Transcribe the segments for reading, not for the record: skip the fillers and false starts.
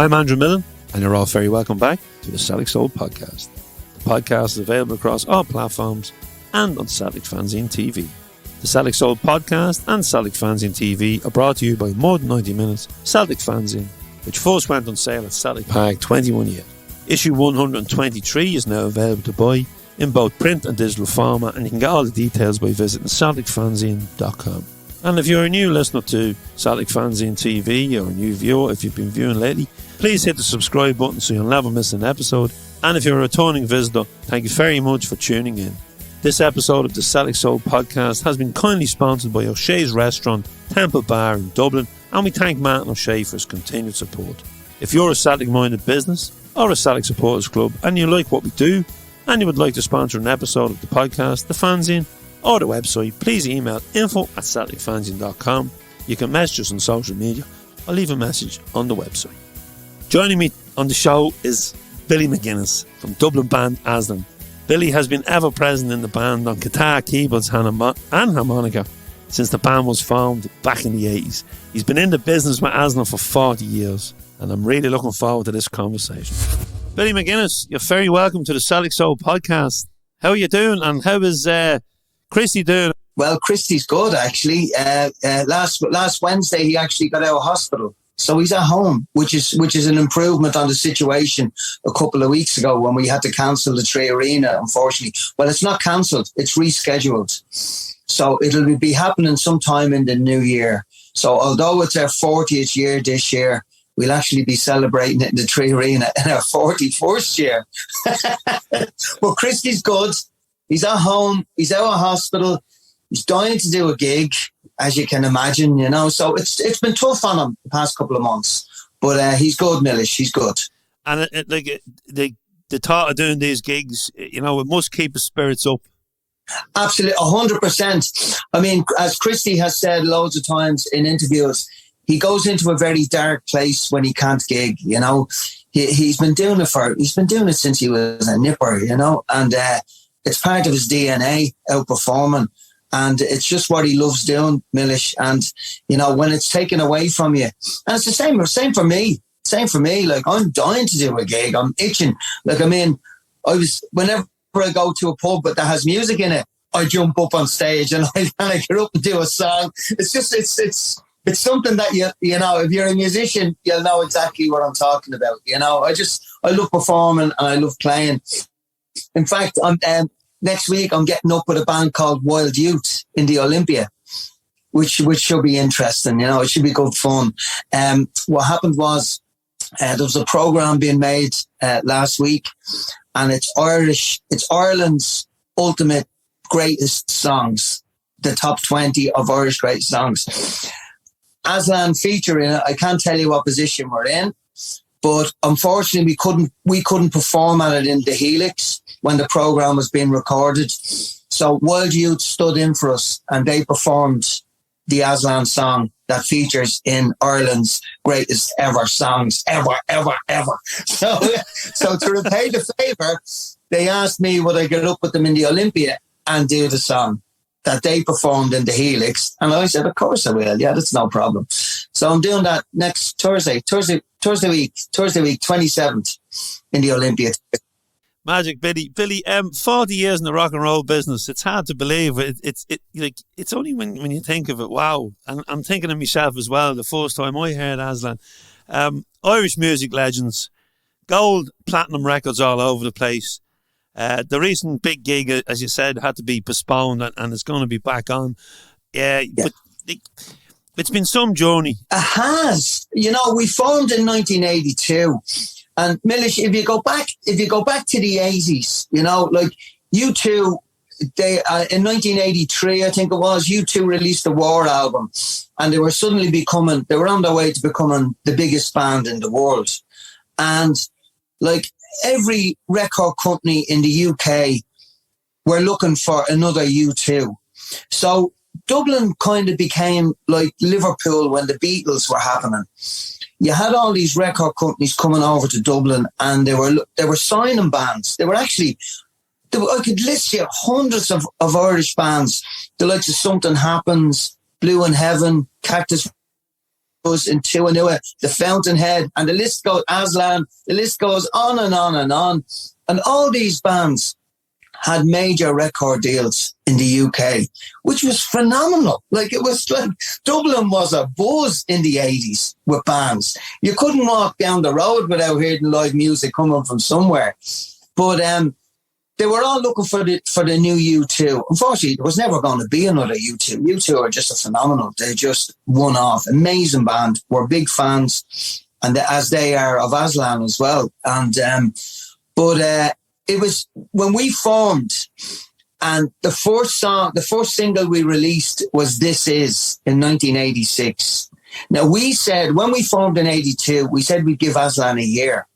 I'm Andrew Milne, and you're all very welcome back to the Celtic Soul Podcast. The podcast is available across all platforms and on Celtic Fanzine TV. The Celtic Soul Podcast and Celtic Fanzine TV are brought to you by More Than 90 Minutes Celtic Fanzine, which first went on sale at Celtic Park 21 years. Issue 123 is now available to buy in both print and digital format, and you can get all the details by visiting CelticFanzine.com. And if you're a new listener to Celtic Fanzine TV or a new viewer, if you've been viewing lately, please hit the subscribe button so you'll never miss an episode. And if you're a returning visitor, thank you very much for tuning in. This episode of the Celtic Soul Podcast has been kindly sponsored by O'Shea's Restaurant, Temple Bar in Dublin, and we thank Martin O'Shea for his continued support. If you're a Celtic-minded business or a Celtic supporters club and you like what we do and you would like to sponsor an episode of the podcast, the fanzine, or the website, please email info@celticfanzine.com. You can message us on social media or leave a message on the website. Joining me on the show is Billy McGuinness from Dublin band Aslan. Billy has been ever present in the band on guitar, keyboards and harmonica since the band was formed back in the 80s. He's been in the business with Aslan for 40 years, and I'm really looking forward to this conversation. Billy McGuinness, you're very welcome to the Celtic Soul Podcast. How are you doing, and how is Christy doing? Well, Christy's good, actually. Last Wednesday, he actually got out of hospital. So he's at home, which is an improvement on the situation a couple of weeks ago when we had to cancel the Tree Arena, unfortunately. Well, it's not cancelled. It's rescheduled. So it'll be happening sometime in the new year. So although it's our 40th year this year, we'll actually be celebrating it in the Tree Arena in our 41st year. But Christy's good. He's at home. He's out of hospital. He's dying to do a gig, as you can imagine, you know. So it's been tough on him the past couple of months. But he's good, Millish. He's good. And the thought of doing these gigs, you know, it must keep his spirits up. Absolutely, 100%. I mean, as Christy has said loads of times in interviews, he goes into a very dark place when he can't gig, you know. He's been doing it since he was a nipper, you know, and it's part of his DNA, outperforming. And it's just what he loves doing, Millish. And, you know, when it's taken away from you, and it's the same for me. Same for me. Like, I'm dying to do a gig. I'm itching. Like, I mean, whenever I go to a pub that has music in it, I jump up on stage and I get up and do a song. It's just, it's something that, you know, if you're a musician, you'll know exactly what I'm talking about. You know, I love performing and I love playing. In fact, next week I'm getting up with a band called Wild Youth in the Olympia, which should be interesting. You know, it should be good fun. What happened was there was a program being made last week, and it's Ireland's ultimate greatest songs, the top 20 of Irish great songs. Aslan feature in it. I can't tell you what position we're in, but unfortunately we couldn't perform at it in the Helix when the program was being recorded. So Wild Youth stood in for us and they performed the Aslan song that features in Ireland's greatest ever songs, ever. So to repay the favour, they asked me would I get up with them in the Olympia and do the song that they performed in the Helix. And I said, of course I will. Yeah, that's no problem. So I'm doing that next Thursday week, 27th in the Olympia. Magic, Billy. 40 years in the rock and roll business. It's hard to believe. It's only when you think of it. Wow. And I'm thinking of myself as well. The first time I heard Aslan, Irish music legends, gold, platinum records all over the place. The recent big gig, as you said, had to be postponed and it's going to be back on. Yeah. But it's been some journey. It has. You know, we formed in 1982. And Millish, if you go back to the 80s, you know, like U2, they in 1983, I think it was, U2 released the War album, and they were on their way to becoming the biggest band in the world. And like every record company in the UK were looking for another U2. So Dublin kind of became like Liverpool when the Beatles were happening. You had all these record companies coming over to Dublin, and they were signing bands. I could list you hundreds of Irish bands, the likes of Something Happens, Blue in Heaven, Cactus Buzz in Tuanua, the Fountainhead, and the list goes, Aslan, the list goes on and on and on. And all these bands had major record deals in the UK, which was phenomenal. Like, it was like Dublin was a buzz in the 80s with bands. You couldn't walk down the road without hearing live music coming from somewhere. But they were all looking for the new U2. Unfortunately, there was never going to be another U2. U2 are just a phenomenal. They just won off. Amazing band. We're big fans, and as they are of Aslan as well. And but it was when we formed, and the first single we released was "This Is" in 1986. Now, we said when we formed in 82, we said we'd give Aslan a year.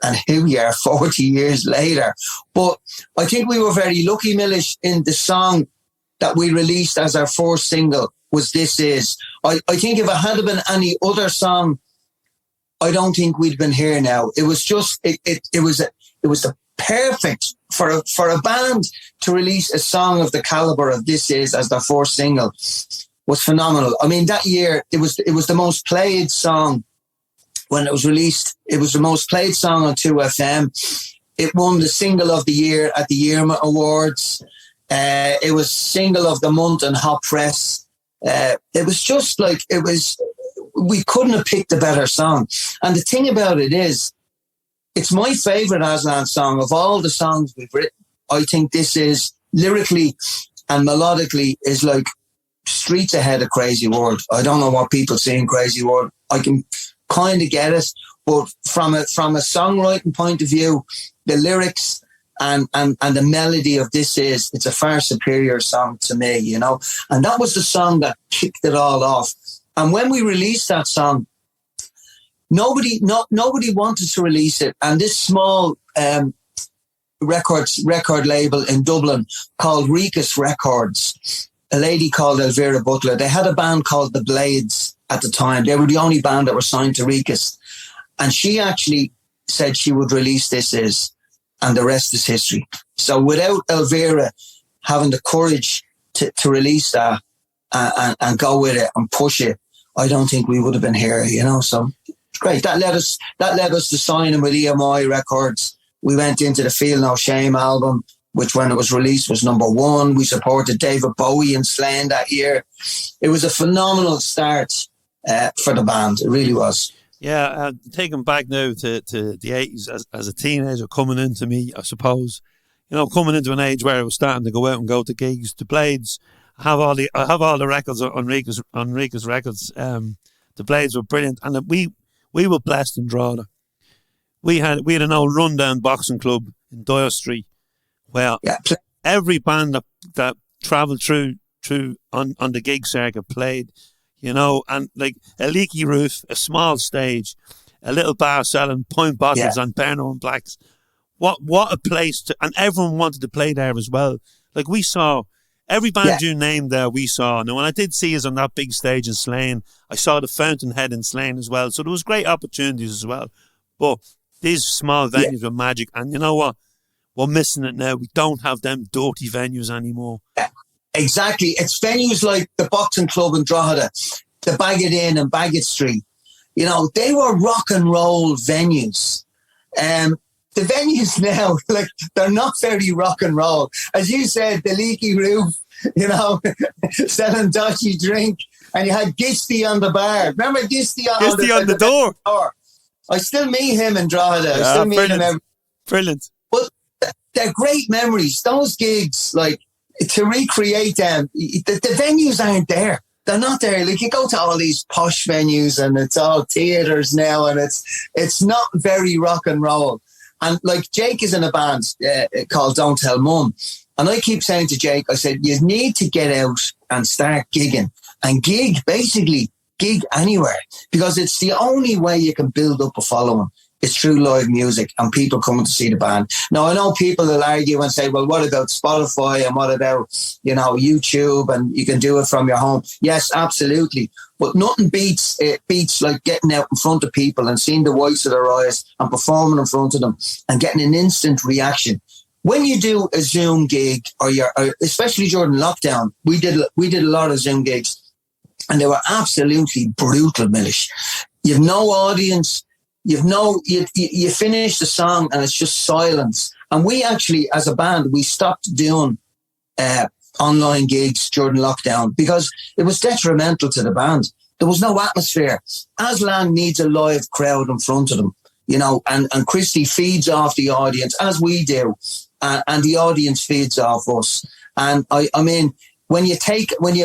And here we are 40 years later. But I think we were very lucky, Millish, in the song that we released as our first single was "This Is." I think if it had been any other song, I don't think we'd been here now. It was just, it was the perfect for a band to release a song of the caliber of "This Is" as their first single was phenomenal. I mean, that year it was the most played song. When it was released, it was the most played song on 2FM. It won the single of the year at the Irma Awards. It was single of the month in Hot Press. It was just like, we couldn't have picked a better song. And the thing about it is, it's my favourite Aslan song of all the songs we've written. I think "This Is" lyrically and melodically is like streets ahead of Crazy World. I don't know what people see in Crazy World. I can kind of get it, but from a songwriting point of view, the lyrics and the melody of "This Is", it's a far superior song to me, you know. And that was the song that kicked it all off. And when we released that song, nobody wanted to release it. And this small record label in Dublin called Ricus Records, a lady called Elvira Butler, they had a band called The Blades at the time. They were the only band that were signed to Ricus. And she actually said she would release "This Is", and the rest is history. So without Elvira having the courage to release that and go with it and push it, I don't think we would have been here, you know. So it's great. That led us to signing with EMI Records. We went into the Feel No Shame album, which when it was released was #1. We supported David Bowie and Slane that year. It was a phenomenal start for the band. It really was. Yeah, taking back now to the 80s as a teenager coming into me, I suppose, you know, coming into an age where I was starting to go out and go to gigs. The Blades, I have all the records on Ricus Records. The Blades were brilliant, and we were blessed in Drogheda. We had an old rundown boxing club in Dyer Street, where every band that travelled through on the gig circuit played. You know, and like a leaky roof, a small stage, a little bar selling pint bottles and Berno and Blacks. What a place to, and everyone wanted to play there as well. Like, we saw every band you named there, we saw. Now, when I did see us on that big stage in Slane, I saw the Fountainhead in Slane as well. So there was great opportunities as well. But these small venues were magic. And you know what? We're missing it now. We don't have them dirty venues anymore. Yeah. Exactly. It's venues like the Boxing Club in Drogheda, the Baggot Inn and Baggot Street. You know, they were rock and roll venues. The venues now, like, they're not very rock and roll. As you said, the leaky roof, you know, selling dodgy drink, and you had Gisty on the bar. Remember Gisty on the door? I still meet him in Drogheda. I still meet him. Brilliant. But they're great memories. Those gigs, like, to recreate them, the venues aren't there. They're not there. Like, you go to all these posh venues and it's all theatres now, and it's not very rock and roll. And like, Jake is in a band called Don't Tell Mum. And I keep saying to Jake, I said, you need to get out and start gigging. And gig anywhere. Because it's the only way you can build up a following. It's through live music and people coming to see the band. Now, I know people will argue and say, well, what about Spotify and what about, you know, YouTube, and you can do it from your home? Yes, absolutely. But nothing beats like getting out in front of people and seeing the whites of their eyes and performing in front of them and getting an instant reaction. When you do a Zoom gig, or especially during lockdown, we did a lot of Zoom gigs. and they were absolutely brutal, Milish. You've no audience. You finish the song and it's just silence. And we actually, as a band, we stopped doing online gigs during lockdown because it was detrimental to the band. There was no atmosphere. Aslan needs a live crowd in front of them, you know, and Christy feeds off the audience, as we do, and the audience feeds off us. And I mean, when you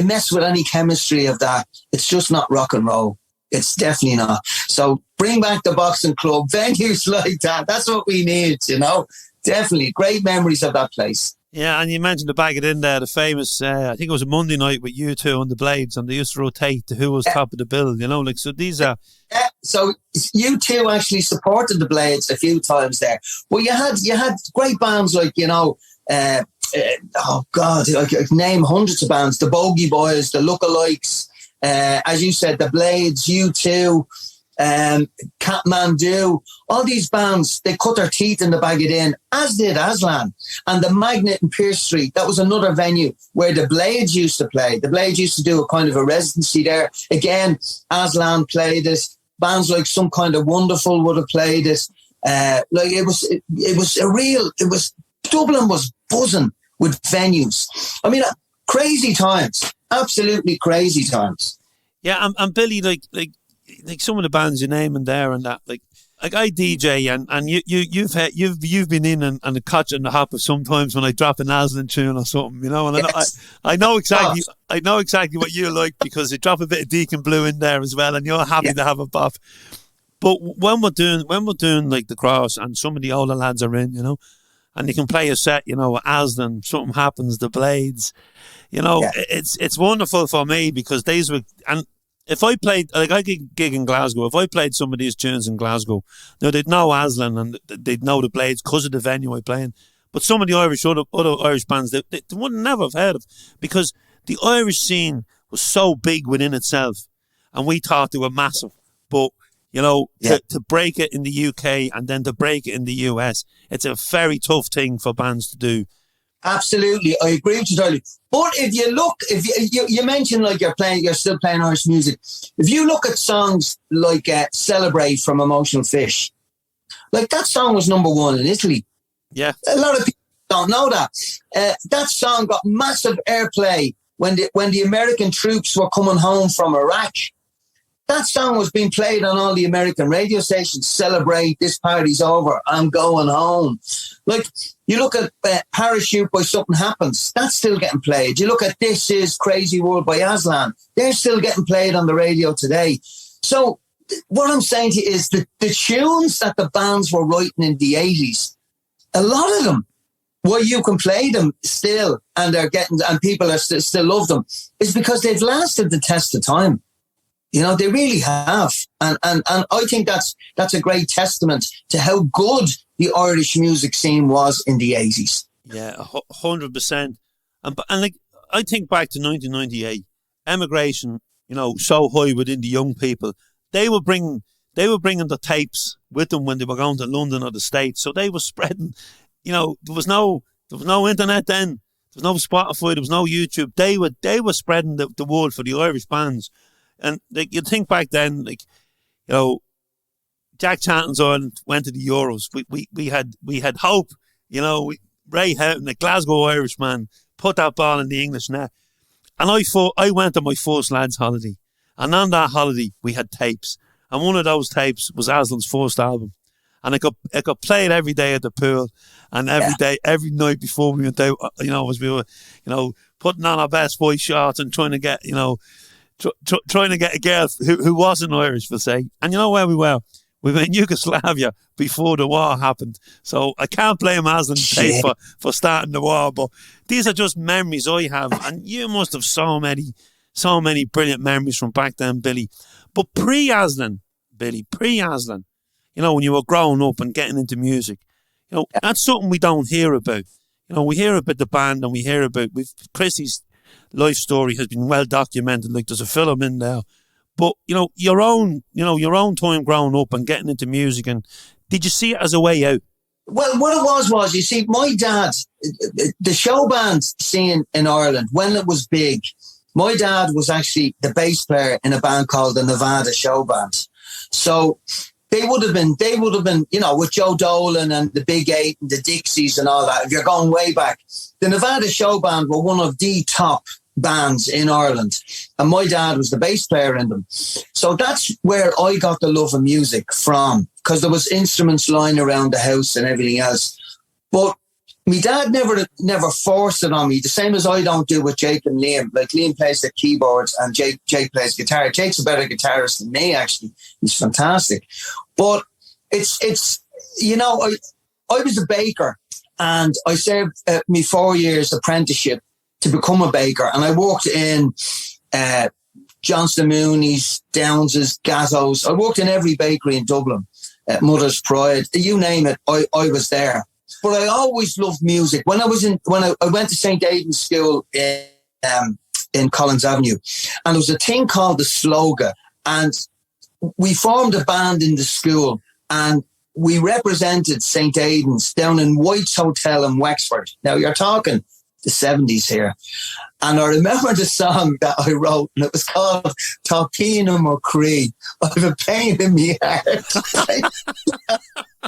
mess with any chemistry of that, it's just not rock and roll. It's definitely not. So bring back the boxing club, venues like that. That's what we need, you know. Definitely great memories of that place. Yeah, and you mentioned the Baggot Inn there, the famous, I think it was a Monday night with you two on the Blades, and they used to rotate to who was top of the bill, you know, like, so these are... So you two actually supported the Blades a few times there. Well, you had great bands like, you know, oh God, I could name hundreds of bands, the Bogey Boys, the Lookalikes, as you said, the Blades, U2, Kathmandu, all these bands, they cut their teeth in the Baggot Inn, as did Aslan. And the Magnet in Pierce Street, that was another venue where the Blades used to play. The Blades used to do a kind of a residency there. Again, Aslan played it. Bands like Some Kind of Wonderful would have played it. Dublin was buzzing with venues. I mean, crazy times, absolutely crazy times. Yeah, and Billy, like some of the bands you name in there and that, like I DJ and you've been in and the catch and the hop of sometimes when I drop an Aslan tune or something, you know, and yes. I know exactly what you like because you drop a bit of Deacon Blue in there as well, and you're happy to have a bop. But when we're doing like the Cross and some of the older lads are in, you know, and you can play a set, you know, Aslan, Something Happens, the Blades, you know, it's wonderful for me because these were, and if I played, like I gig in Glasgow, if I played some of these tunes in Glasgow, now they'd know Aslan and they'd know the Blades because of the venue I play in. But some of the other Irish bands, they would never have heard of, because the Irish scene was so big within itself and we thought they were massive. But, you know, to break it in the UK and then to break it in the US, it's a very tough thing for bands to do. Absolutely, I agree with you totally. But if you look, if you mentioned like you're still playing Irish music. If you look at songs like "Celebrate" from Emotional Fish, like that song was #1 in Italy. Yeah, a lot of people don't know that. That song got massive airplay when the American troops were coming home from Iraq. That song was being played on all the American radio stations. "Celebrate, this party's over, I'm going home." Like, you look at "Parachute" by Something Happens, that's still getting played. You look at "This Is Crazy World" by Aslan, they're still getting played on the radio today. So what I'm saying to you is that the tunes that the bands were writing in the 80s, a lot of them, why you can play them still and people are still love them, is because they've lasted the test of time. You know, they really have. And I think that's a great testament to how good the Irish music scene was in the 80s. Yeah, 100%. And like, I think back to 1998, emigration, you know, so high within the young people. They were bringing the tapes with them when they were going to London or the States. So they were spreading, you know, there was no internet then. There was no Spotify. There was no YouTube. They were spreading the word for the Irish bands. And like, you think back then, like, you know, Jack Chanton's Ireland went to the Euros. We had hope, you know. Ray Houghton, a Glasgow Irishman, put that ball in the English net. And I went on my first lads' holiday, and on that holiday we had tapes, and one of those tapes was Aslan's first album, and it got played every day at the pool, and every night before we went out, you know, as we were, you know, putting on our best boy shorts and trying to get, you know. Trying to get a girl who wasn't Irish, we'll say. And you know where we were? We were in Yugoslavia before the war happened. So I can't blame Aslan Tate for starting the war. But these are just memories I have. And you must have so many brilliant memories from back then, Billy. But pre-Aslan, Billy, you know, when you were growing up and getting into music, you know, that's something we don't hear about. You know, we hear about the band and we hear about Chrissy's life story has been well documented. Like, there's a film in there. But, you know, your own time growing up and getting into music, and did you see it as a way out? Well, what it was, you see, my dad, the show band scene in Ireland, when it was big, My dad was actually the bass player in a band called the Nevada Show Band. So they would have been, with Joe Dolan and the Big Eight and the Dixies and all that. If you're going way back, the Nevada Show Band were one of the top bands in Ireland. And my dad was the bass player in them. So that's where I got the love of music from, because there was instruments lying around the house and everything else. But my dad never forced it on me, the same as I don't do with Jake and Liam. Like, Liam plays the keyboards and Jake plays guitar. Jake's a better guitarist than me, actually. He's fantastic. But it's I was a baker, and I served me 4 years apprenticeship to become a baker. And I worked in Johnston Mooney's, Downs's, Gatto's. I worked in every bakery in Dublin, Mother's Pride, you name it, I was there. But I always loved music. When I went to St. Aidan's School in Collins Avenue, and there was a thing called the Sloga, and we formed a band in the school, and we represented St. Aidan's down in White's Hotel in Wexford. Now, you're talking the 70s here. And I remember the song that I wrote, and it was called Talkina McCree. I have a pain in my heart.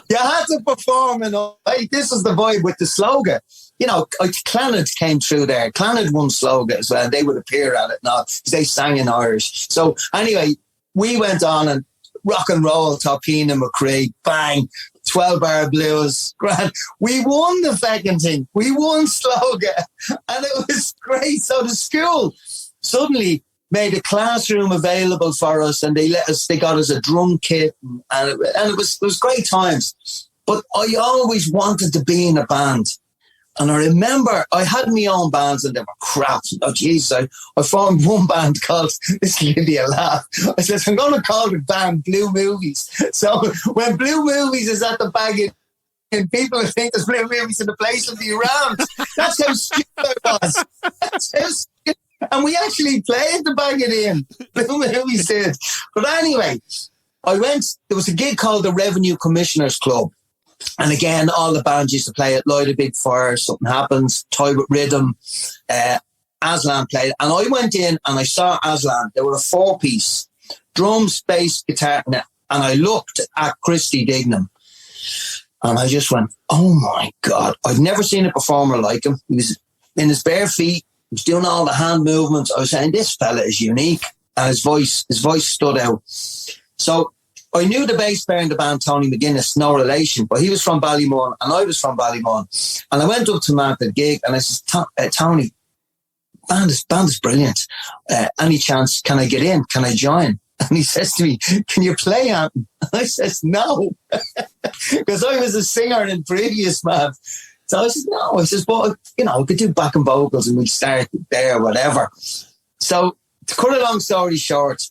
You had to perform, and this is the vibe with the slogan. Clannad came through there. Clannad won slogan as well. They would appear at it now because they sang in Irish. So anyway, we went on and rock and roll, Talkina McCree, bang, 12-bar blues, grand. We won the fucking thing. We won slogan, and it was great. So the school suddenly made a classroom available for us, and they got us a drum kit, and it was great times. But I always wanted to be in a band. And I remember I had my own bands and they were crap. Oh, Jesus, I formed one band called, this will give you a laugh. I said, I'm going to call the band Blue Movies. So when Blue Movies is at the Baggot Inn, people think there's Blue Movies in the place will be around. That's how stupid I was. That's how stupid. And we actually played the Baggot Inn. Blue Movies did. But anyway, there was a gig called the Revenue Commissioners Club. And again, all the bands used to play it. Light a Big Fire, Something Happens, Toy with Rhythm. Aslan played. And I went in and I saw Aslan. They were a 4-piece. Drums, bass, guitar. And I looked at Christy Dignam. And I just went, oh my God. I've never seen a performer like him. He was in his bare feet. He was doing all the hand movements. I was saying, this fella is unique. And his voice stood out. So I knew the bass player in the band, Tony McGuinness, no relation, but he was from Ballymun and I was from Ballymun. And I went up to him at the gig and I said, Tony, band is brilliant. Any chance, can I get in? Can I join? And he says to me, can you play Anton? I says, no, because I was a singer in previous band. So I said, no. I says, but, we could do backing vocals and we start there, whatever. So to cut a long story short,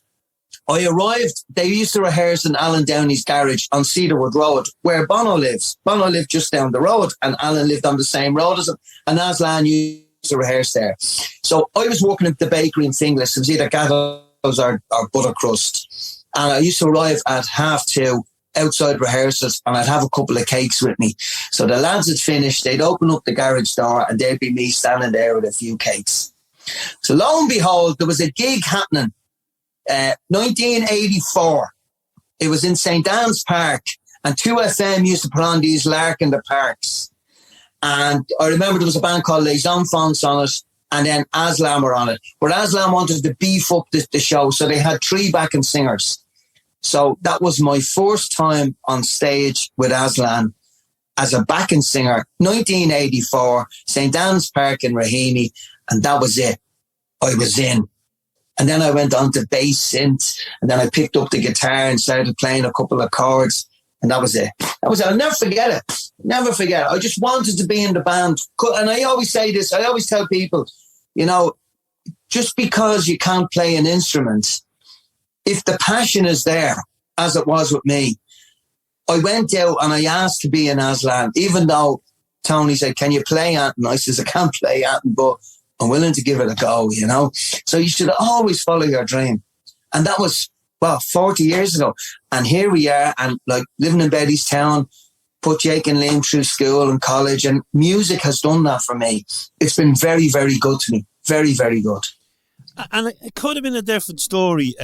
I arrived, they used to rehearse in Alan Downey's garage on Cedarwood Road, where Bono lives. Bono lived just down the road, and Alan lived on the same road as him, and Aslan used to rehearse there. So I was working at the bakery in Finglas. It was either Gatto's or Buttercrust. And I used to arrive at 2:30 outside rehearsals, and I'd have a couple of cakes with me. So the lads had finished, they'd open up the garage door, and there'd be me standing there with a few cakes. So lo and behold, there was a gig happening. 1984. It was in St. Anne's Park, and 2FM used to put on these Lark in the Parks. And I remember there was a band called Les Enfants on it, and then Aslan were on it. But Aslan wanted to beef up the show, so they had 3 backing singers. So that was my first time on stage with Aslan as a backing singer, 1984, St. Anne's Park in Raheny, and that was it. I was in. And then I went on to bass synth, and then I picked up the guitar and started playing a couple of chords, and that was it. I'll never forget it. Never forget it. I just wanted to be in the band. And I always say this, I always tell people, just because you can't play an instrument, if the passion is there, as it was with me, I went out and I asked to be in Aslan, even though Tony said, can you play Anton? I says, I can't play Anton, but I'm willing to give it a go, So you should always follow your dream. And that was, 40 years ago. And here we are, and living in Bettystown, put Jake and Liam through school and college, and music has done that for me. It's been very, very good to me. Very, very good. And it could have been a different story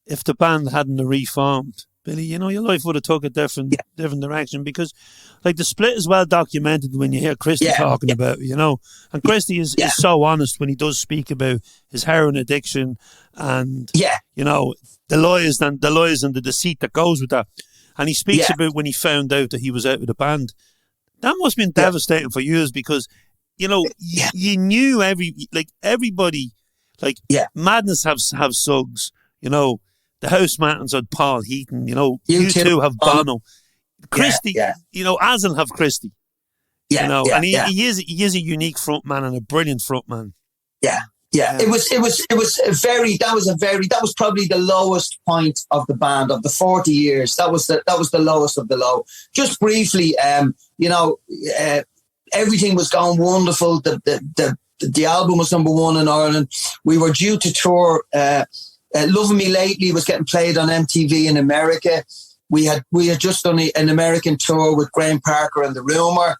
if the band hadn't reformed. Billy, you know, your life would have took a different direction, because like the split is well documented when you hear Christy talking about it, you know. And Christy is so honest when he does speak about his heroin addiction and you know, the lies and the deceit that goes with that. And he speaks about when he found out that he was out of the band. That must have been devastating for you, because you know, you knew everybody, like Madness have Suggs, you know, the House Mountains had Paul Heaton, you know, you two have Bono. Christy, you know, Aslan have Christy. You know, and he is a unique frontman and a brilliant frontman. It was probably the lowest point of the band of the 40 years. That was the lowest of the low. Just briefly, you know, everything was going wonderful. The album was number one in Ireland. We were due to tour. Loving Me Lately was getting played on MTV in America. We had just done an American tour with Graham Parker and The Rumour.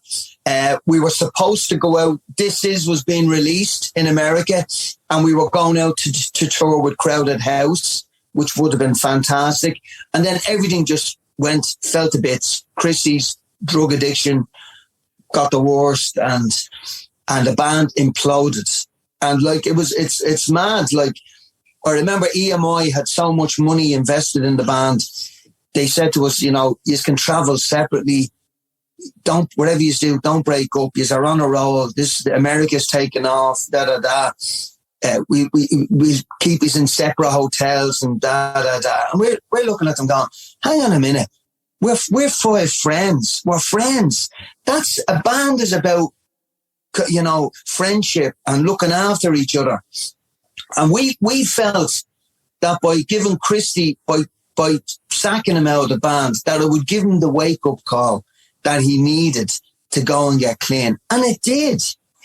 We were supposed to go out. This Is was being released in America, and we were going out to tour with Crowded House, which would have been fantastic. And then everything just fell to bits. Chrissy's drug addiction got the worst, and the band imploded. And like it's mad. Like, I remember EMI had so much money invested in the band. They said to us, you know, you can travel separately. Whatever you do, don't break up. You are on a roll. America's taking off. We keep us in separate hotels and And we're looking at them going, hang on a minute. We're five friends. We're friends. That's a band is about, you know, friendship and looking after each other. And we felt that by giving Christy, by sacking him out of the band, that it would give him the wake-up call that he needed to go and get clean. And it did.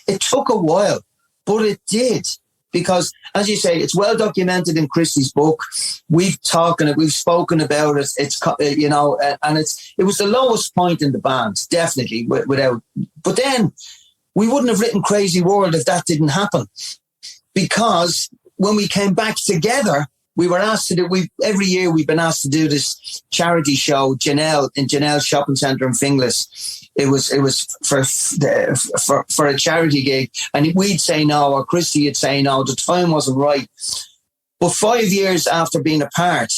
It took a while, but it did. Because, as you say, it's well documented in Christy's book. We've spoken about it. It's, you know, and it was the lowest point in the band, definitely, without. But then we wouldn't have written Crazy World if that didn't happen. Because when we came back together, we were asked to do, every year we've been asked to do this charity show, in Janelle Shopping Centre in Finglas. It was for a charity gig, and we'd say no, or Christy would say no. The time wasn't right. But 5 years after being apart,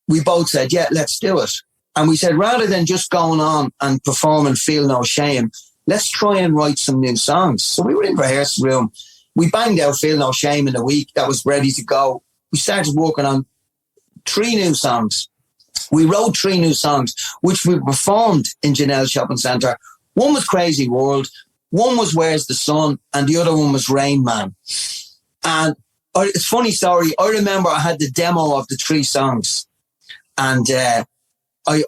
we both said, yeah, let's do it. And we said, rather than just going on and performing Feel No Shame, let's try and write some new songs. So we were in the rehearsal room. We banged out Feel No Shame in a week. That was ready to go. We started working on 3 new songs. We wrote 3 new songs, which we performed in Janelle Shopping Centre. One was Crazy World, one was Where's the Sun, and the other one was Rain Man. And it's a funny story. I remember I had the demo of the 3 songs, and I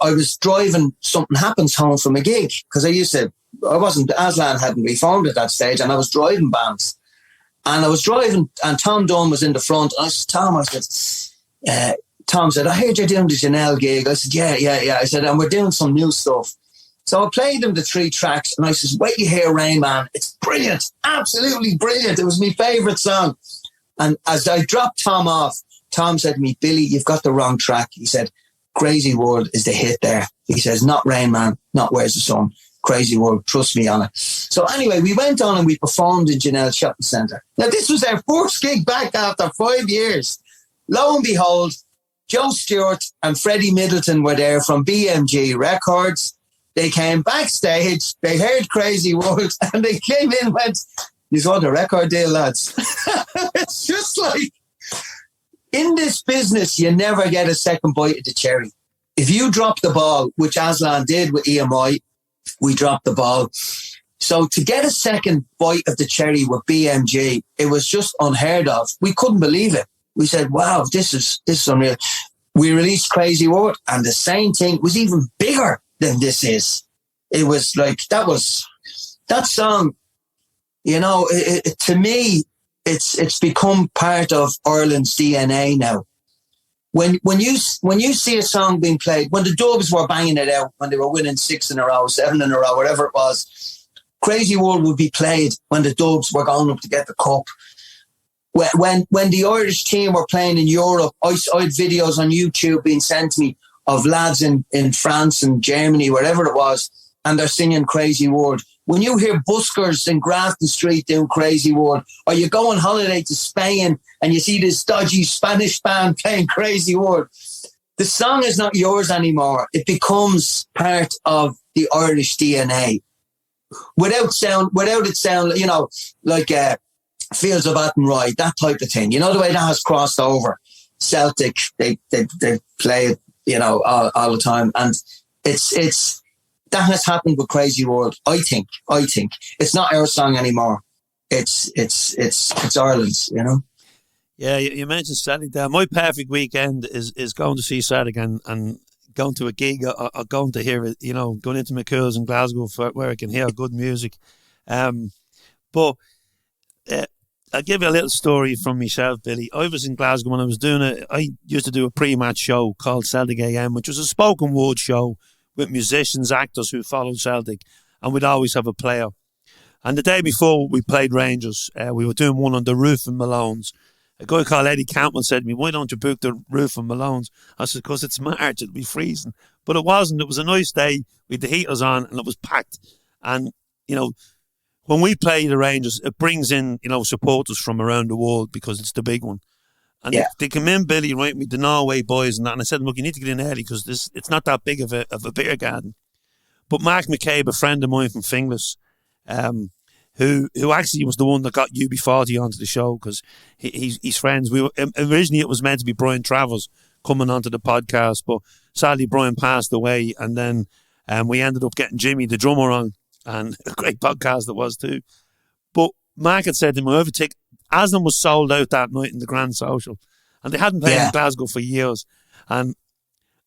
was driving Something Happens home from a gig, because Aslan hadn't reformed at that stage, and I was driving bands. And I was driving, and Tom Dunn was in the front. And I said, Tom said, I heard you're doing the Janelle gig. I said, yeah. I said, and we're doing some new stuff. So I played him the 3 tracks, and I said, wait till you hear Rain Man. It's brilliant, absolutely brilliant. It was my favourite song. And as I dropped Tom off, Tom said to me, Billy, you've got the wrong track. He said, Crazy World is the hit there. He says, not Rain Man, not Where's the Sun. Crazy World, trust me on it. So anyway, we went on and we performed in Janelle Shopping Centre. Now, this was our first gig back after 5 years. Lo and behold, Joe Stewart and Freddie Middleton were there from BMG Records. They came backstage, they heard Crazy World, and they came in and went, "You want a record deal, lads?" It's just like, in this business, you never get a second bite of the cherry. If you drop the ball, which Aslan did with EMI, we dropped the ball. So to get a second bite of the cherry with BMG, it was just unheard of. We couldn't believe it. We said, wow, this is unreal. We released Crazy World, and the same thing was even bigger than This Is. It was like, that song, you know, to me, it's become part of Ireland's DNA now. When you see a song being played, when the Dubs were banging it out, when they were winning 6 in a row, 7 in a row, whatever it was, Crazy World would be played when the Dubs were going up to get the cup. when the Irish team were playing in Europe, I had videos on YouTube being sent to me of lads in France and Germany, wherever it was, and they're singing Crazy World. When you hear buskers in Grafton Street doing Crazy World, or you go on holiday to Spain and you see this dodgy Spanish band playing Crazy World, the song is not yours anymore. It becomes part of the Irish DNA. Without it sound, like Fields of Athenry, that type of thing. You know, the way that has crossed over. Celtic, they play it, all the time. And it's that has happened with Crazy World. I think it's not our song anymore. It's Ireland's, Yeah, you mentioned Celtic there. My perfect weekend is going to see Celtic and going to a gig or going to hear it, going into McCool's in Glasgow where I can hear good music. But I'll give you a little story from myself, Billy. I was in Glasgow when I was doing it. I used to do a pre-match show called Celtic AM, which was a spoken word show with musicians, actors who followed Celtic, and we'd always have a player. And the day before we played Rangers, we were doing one on the roof in Malone's. A guy called Eddie Campbell said to me, "Why don't you book the roof in Malone's?" I said, "Because it's March, it'll be freezing." But it wasn't. It was a nice day with the heaters on and it was packed. And, when we play the Rangers, it brings in, supporters from around the world because it's the big one. And they come in, Billy, right, with the Norway boys and that. And I said, "Look, you need to get in early because it's not that big of a beer garden." But Mark McCabe, a friend of mine from Finglas, who actually was the one that got UB40 onto the show because he's friends. Originally it was meant to be Brian Travers coming onto the podcast, but sadly Brian passed away, and then we ended up getting Jimmy, the drummer, on, and a great podcast it was too. But Mark had said to me, Aslan was sold out that night in the Grand Social, and they hadn't played in Glasgow for years. And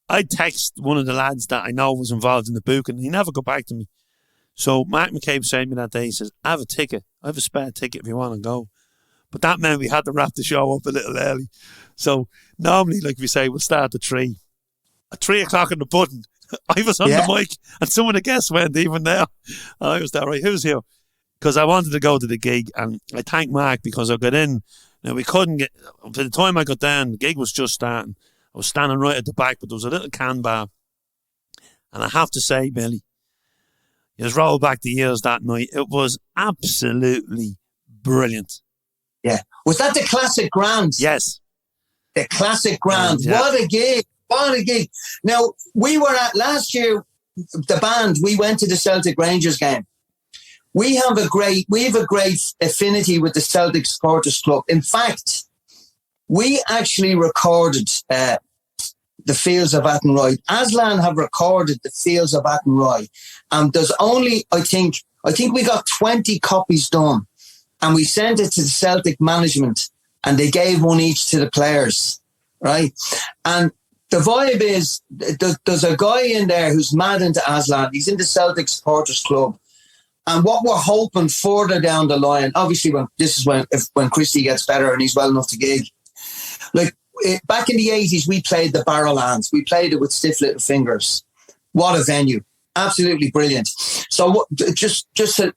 I text one of the lads that I know was involved in the booking, and he never got back to me. So Mark McCabe said to me that day, he says, "I have a ticket. I have a spare ticket if you want to go." But that meant we had to wrap the show up a little early. So normally, like we say, we'll start at 3. At 3 o'clock in the button, I was on the mic and some of the guests weren't even there. And I was there, right, who's here? Because I wanted to go to the gig, and I thank Mark because I got in. Now, we couldn't get, by the time I got down, the gig was just starting. I was standing right at the back, but there was a little can bar. And I have to say, Billy, just roll back the years that night. It was absolutely brilliant. Yeah. Was that the Classic Grand? Yes. The Classic Grand. Yeah. What a gig. What a gig. Now, we were at last year, the band, we went to the Celtic Rangers game. We have a great affinity with the Celtic Supporters Club. In fact, we actually recorded the Fields of Athenry. Aslan have recorded the Fields of Athenry. And there's only, I think we got 20 copies done. And we sent it to the Celtic management and they gave one each to the players, right? And the vibe is, there's a guy in there who's mad into Aslan. He's in the Celtic Supporters Club. And what we're hoping further down the line, obviously when Christy gets better and he's well enough to gig, like back in the 80s, we played the Barrowlands. We played it with Stiff Little Fingers. What a venue. Absolutely brilliant. So just to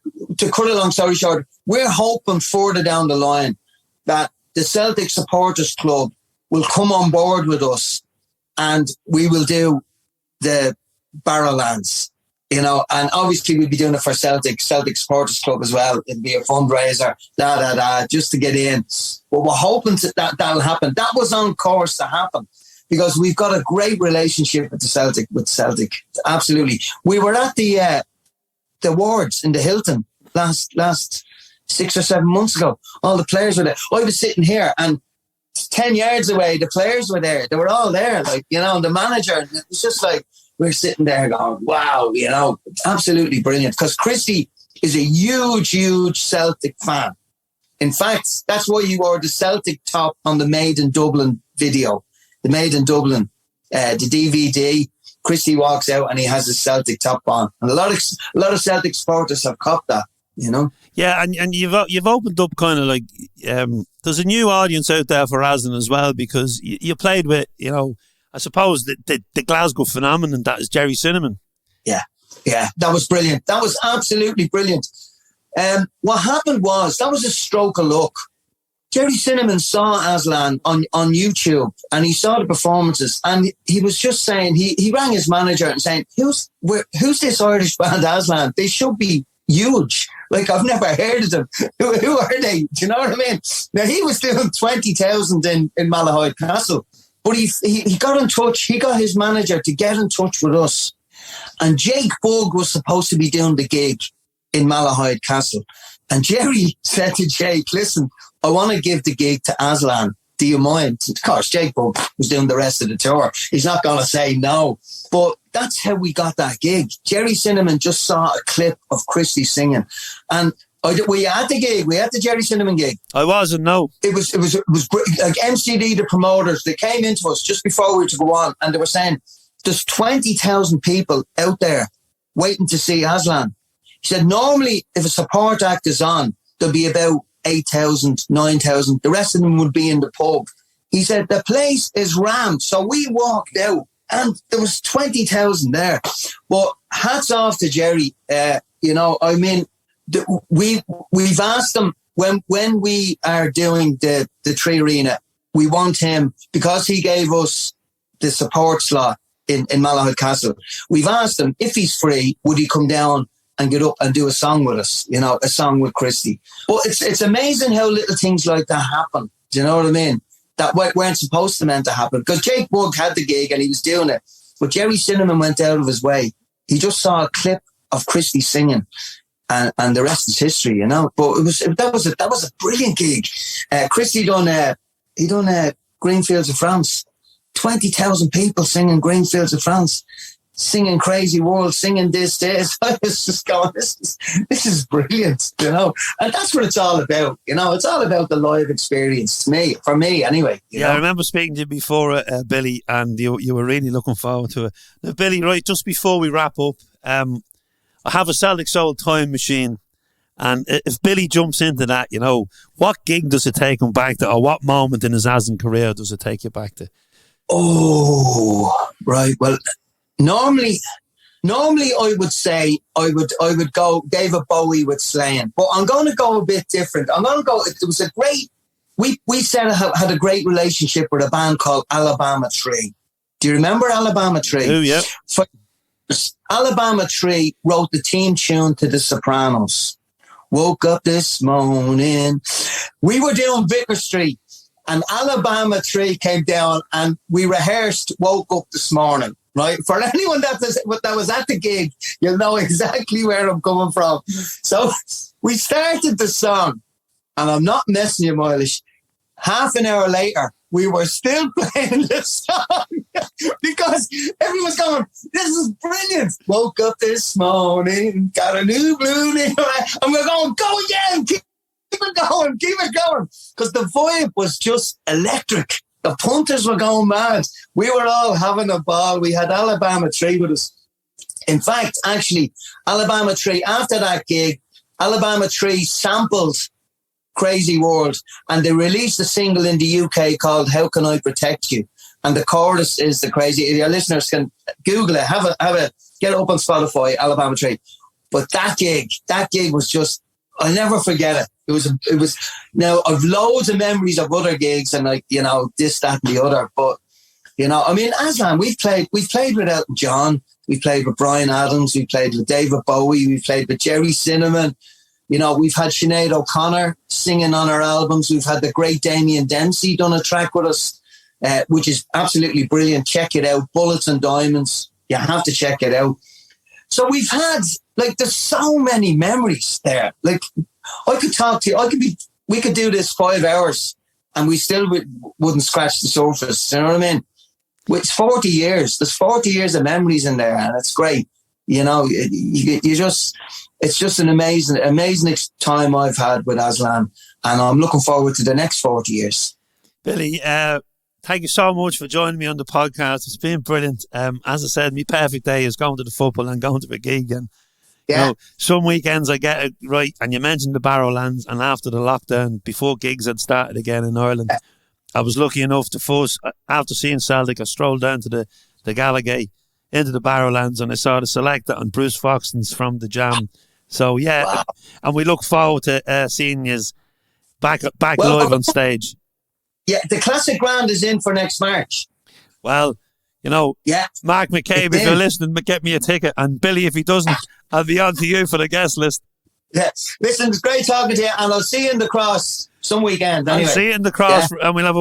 cut a long story short, we're hoping further down the line that the Celtic Supporters Club will come on board with us and we will do the Barrowlands, and obviously we'll be doing it for Celtic Supporters Club as well. It'll be a fundraiser, just to get in. But we're hoping that'll happen. That was on course to happen because we've got a great relationship with Celtic. Absolutely. We were at the Wards in the Hilton last 6 or 7 months ago. All the players were there. I was sitting here and 10 yards away, the players were there. They were all there, the manager. And it was just like, we're sitting there going, wow, absolutely brilliant. Because Christy is a huge, huge Celtic fan. In fact, that's why you wore the Celtic top on the Made in Dublin video. The Made in Dublin, the DVD. Christy walks out and he has his Celtic top on. And a lot of Celtic supporters have copped that, Yeah, and you've opened up kind of like, there's a new audience out there for Aslan as well because you played with, I suppose the Glasgow phenomenon that is Jerry Cinnamon. Yeah, that was brilliant. That was absolutely brilliant. What happened was, that was a stroke of luck. Jerry Cinnamon saw Aslan on YouTube, and he saw the performances, and he was just saying, he rang his manager and saying, who's this Irish band Aslan? They should be huge. Like, I've never heard of them. Who are they? Do you know what I mean? Now, he was doing 20,000 in Malahide Castle, but he got in touch. He got his manager to get in touch with us. And Jake Bugg was supposed to be doing the gig in Malahide Castle. And Jerry said to Jake, listen, I want to give the gig to Aslan. Do you mind? Of course, Jake Bugg was doing the rest of the tour. He's not going to say no. But that's how we got that gig. Jerry Cinnamon just saw a clip of Christy singing. And we had the gig. We had the Jerry Cinnamon gig. I wasn't, no. It was great. Like MCD, the promoters, they came into us just before we were to go on, and they were saying, there's 20,000 people out there waiting to see Aslan. He said, normally, if a support act is on, there'll be about 8,000, 9,000. The rest of them would be in the pub. He said, the place is rammed. So we walked out, and there was 20,000 there. But hats off to Jerry. We've asked him, when we are doing the Tree Arena, we want him, because he gave us the support slot in Malahide Castle. We've asked him, if he's free, would he come down and get up and do a song with us, a song with Christy. But it's amazing how little things like that happen. Do you know what I mean? That weren't supposed to meant to happen. Because Jake Bugg had the gig and he was doing it. But Jerry Cinnamon went out of his way. He just saw a clip of Christy singing, and the rest is history, But that was a brilliant gig. Christy done Greenfields of France. 20,000 people singing Greenfields of France, singing Crazy World, singing this. I was just going, this is brilliant, And that's what it's all about, It's all about the live experience, for me anyway. I remember speaking to you before, Billy, and you were really looking forward to it. Now, Billy, right, just before we wrap up, I have a Celtic Soul time machine, and if Billy jumps into that, what gig does it take him back to, or what moment in his Aslan career does it take you back to? Oh, right. Well, normally I would say I would go David Bowie with Slaying, but I'm going to go a bit different. I'm going to go. It was a great. We had a great relationship with a band called Alabama Tree. Do you remember Alabama Tree? Oh, yeah. Alabama Tree wrote the theme tune to The Sopranos. Woke up this morning. We were doing Vicar Street, and Alabama Tree came down, and we rehearsed Woke Up This Morning, right? For anyone that was at the gig, you'll know exactly where I'm coming from. So we started the song, and I'm not messing you, Moilish. Half an hour later, we were still playing the song because everyone's going, this is brilliant. Woke up this morning, got a new blue name, and we're going, go again, keep it going. Because the vibe was just electric. The punters were going mad. We were all having a ball. We had Alabama Tree with us. In fact, actually, Alabama Tree, after that gig, Alabama Tree sampled Crazy World, and they released a single in the UK called How Can I Protect You? And the chorus is the crazy. Your listeners can Google it, have a get it up on Spotify, Alabama Tree. But that gig was just, I'll never forget it. It was now I've loads of memories of other gigs and this, that and the other. But Aslan, we've played with Elton John, we played with Bryan Adams, we played with David Bowie, we played with Jerry Cinnamon. We've had Sinead O'Connor singing on our albums. We've had the great Damien Dempsey done a track with us, which is absolutely brilliant. Check it out. Bullets and Diamonds. You have to check it out. So we've had, there's so many memories there. I could talk to you. We could do this 5 hours and we still wouldn't scratch the surface. You know what I mean? It's 40 years. There's 40 years of memories in there, and it's great. It's just an amazing time I've had with Aslan, and I'm looking forward to the next 40 years. Billy, thank you so much for joining me on the podcast. It's been brilliant. As I said, my perfect day is going to the football and going to a gig. And some weekends I get it right. And you mentioned the Barrowlands, and after the lockdown, before gigs had started again in Ireland, I was lucky enough to first, after seeing Celtic, I strolled down to the Gallagher into the Barrowlands, and I saw the Selector and Bruce Foxton's from the Jam. So, wow. And we look forward to seeing you Back live on stage. Yeah, the Classic Grand is in for next March. Well, Mark McCabe, if you're listening, get me a ticket. And Billy, if he doesn't, I'll be on to you for the guest list. Yeah. Listen, it's great talking to you, and I'll see you in the Cross some weekend. Anyway. I'll see you in the Cross, and we'll have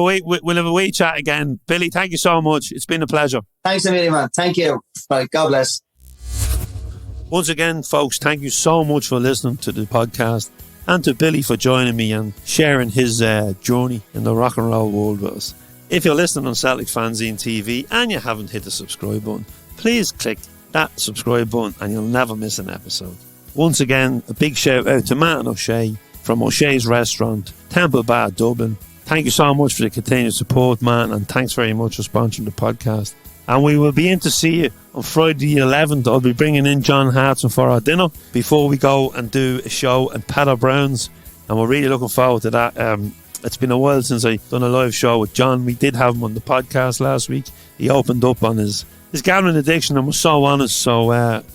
a wee chat again. Billy, thank you so much. It's been a pleasure. Thanks a million, man. Thank you. Right, God bless. Once again, folks, thank you so much for listening to the podcast, and to Billy for joining me and sharing his journey in the rock and roll world with us. If you're listening on Celtic Fanzine TV and you haven't hit the subscribe button, please click that subscribe button and you'll never miss an episode. Once again, a big shout out to Matt and O'Shea from O'Shea's Restaurant, Temple Bar, Dublin. Thank you so much for the continued support, man, and thanks very much for sponsoring the podcast. And we will be in to see you on Friday the 11th. I'll be bringing in John Hartson for our dinner before we go and do a show at Padder Brown's, and we're really looking forward to that. It's been a while since I've done a live show with John. We did have him on the podcast last week. He opened up on his gambling addiction and was so honest. So I'm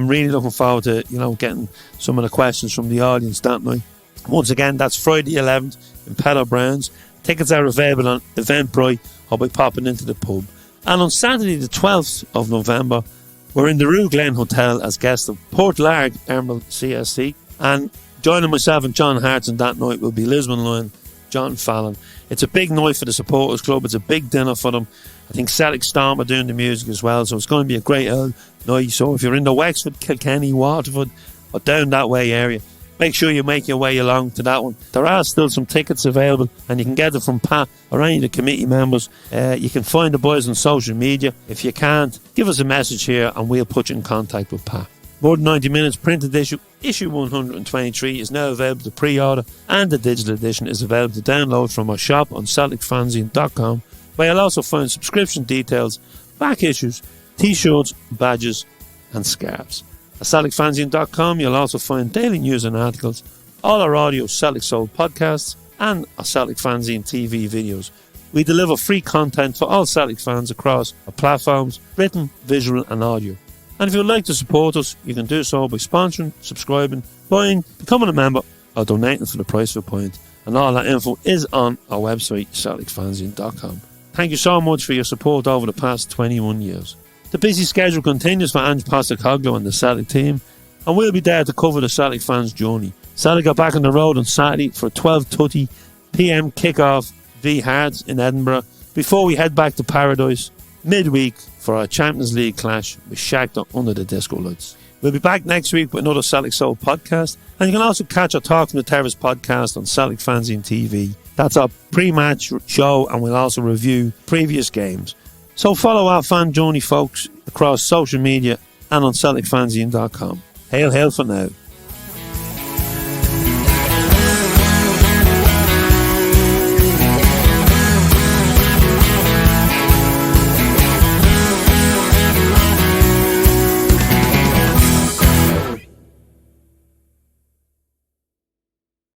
really looking forward to getting some of the questions from the audience that night. Once again, that's Friday 11th in Padder Brown's. Tickets are available on Eventbrite or by popping into the pub. And on Saturday the 12th of November, we're in the Rue Glen Hotel as guests of Port Larg Emerald CSC, and joining myself and John Hartson that night will be Lisbon Lion, John Fallon. It's a big night for the supporters club. It's a big dinner for them. I think Celtic Storm are doing the music as well, so it's going to be a great night. So if you're in the Wexford, Kilkenny, Waterford or down that way area, make sure you make your way along to that one. There are still some tickets available and you can get them from Pat or any of the committee members. You can find the boys on social media. If you can't, give us a message here and we'll put you in contact with Pat. More Than 90 Minutes printed issue 123 is now available to pre-order, and the digital edition is available to download from our shop on CelticFanzine.com, where you'll also find subscription details, back issues, t-shirts, badges and scarves. At CelticFanzine.com you'll also find daily news and articles, all our audio Celtic Soul podcasts and our Celtic Fanzine TV videos. We deliver free content for all Celtic fans across our platforms, written, visual and audio. And if you would like to support us, you can do so by sponsoring, subscribing, buying, becoming a member or donating for the price of a pint. And all that info is on our website, CelticFanzine.com. Thank you so much for your support over the past 21 years. The busy schedule continues for Ange Postecoglou and the Celtic team, and we'll be there to cover the Celtic fans' journey. Celtic are back on the road on Saturday for a 12:30 PM kick-off v Hearts in Edinburgh before we head back to Paradise midweek for our Champions League clash with Shakhtar under the disco lights. We'll be back next week with another Celtic Soul podcast, and you can also catch our Talk from the Terrace podcast on Celtic Fanzine TV. That's our pre-match show, and we'll also review previous games. So follow our fan journey, folks, across social media and on CelticFanzine.com. Hail, hail for now.